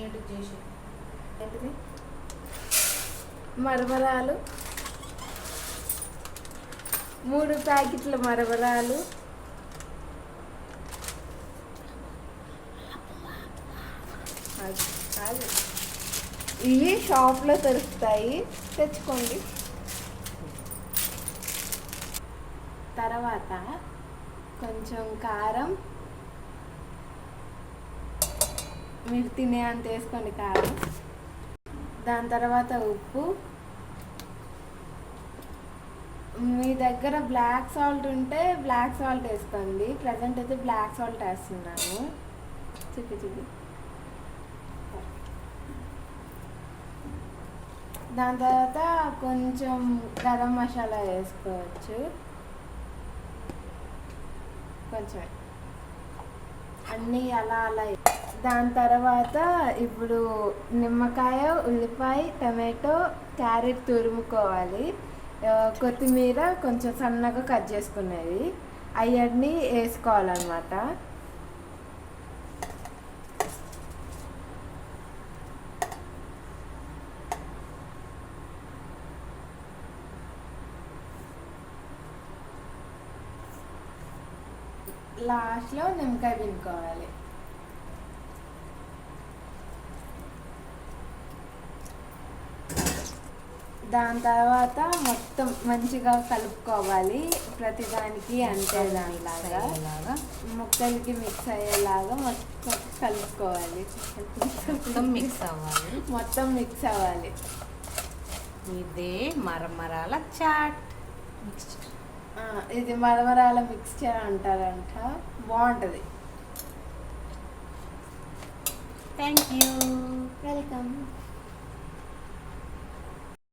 ఏంటిది మరమరాలు 3 ప్యాకెట్ల మరమరాలు, ఇవి షాప్లో దొరుకుతాయి, తెచ్చుకోండి. తర్వాత కొంచెం కారం, మీరు తినే అంత వేసుకోండి కారం. దాని తర్వాత ఉప్పు. మీ దగ్గర బ్లాక్ సాల్ట్ ఉంటే బ్లాక్ సాల్ట్ వేసుకోండి. ప్రజెంట్ అయితే బ్లాక్ సాల్ట్ వేస్తున్నాను. చూపి దాని తర్వాత కొంచెం గరం మసాలా వేసుకోవచ్చు, కొంచెం అన్నీ అలా అలా. దాని తర్వాత ఇప్పుడు నిమ్మకాయ, ఉల్లిపాయ, టమాటో, క్యారెట్ తురుముకోవాలి. కొత్తిమీర కొంచెం సన్నగా కట్ చేసుకునేది, అవన్నీ వేసుకోవాలన్నమాట. లాస్ట్లో నిమ్మకాయ పిండుకోవాలి. దాని తర్వాత మొత్తం మంచిగా కలుపుకోవాలి, ప్రతిదానికి అంతే దానిలాగా ముక్కలకి మిక్స్ అయ్యేలాగా మొత్తం కలుపుకోవాలి. మొత్తం మిక్స్ అవ్వాలి. ఇదే మరమరాల చాట్. ఇది మరమరాల మిక్స్చర్ అంటారంట, బాగుంటుంది. Thank you, welcome.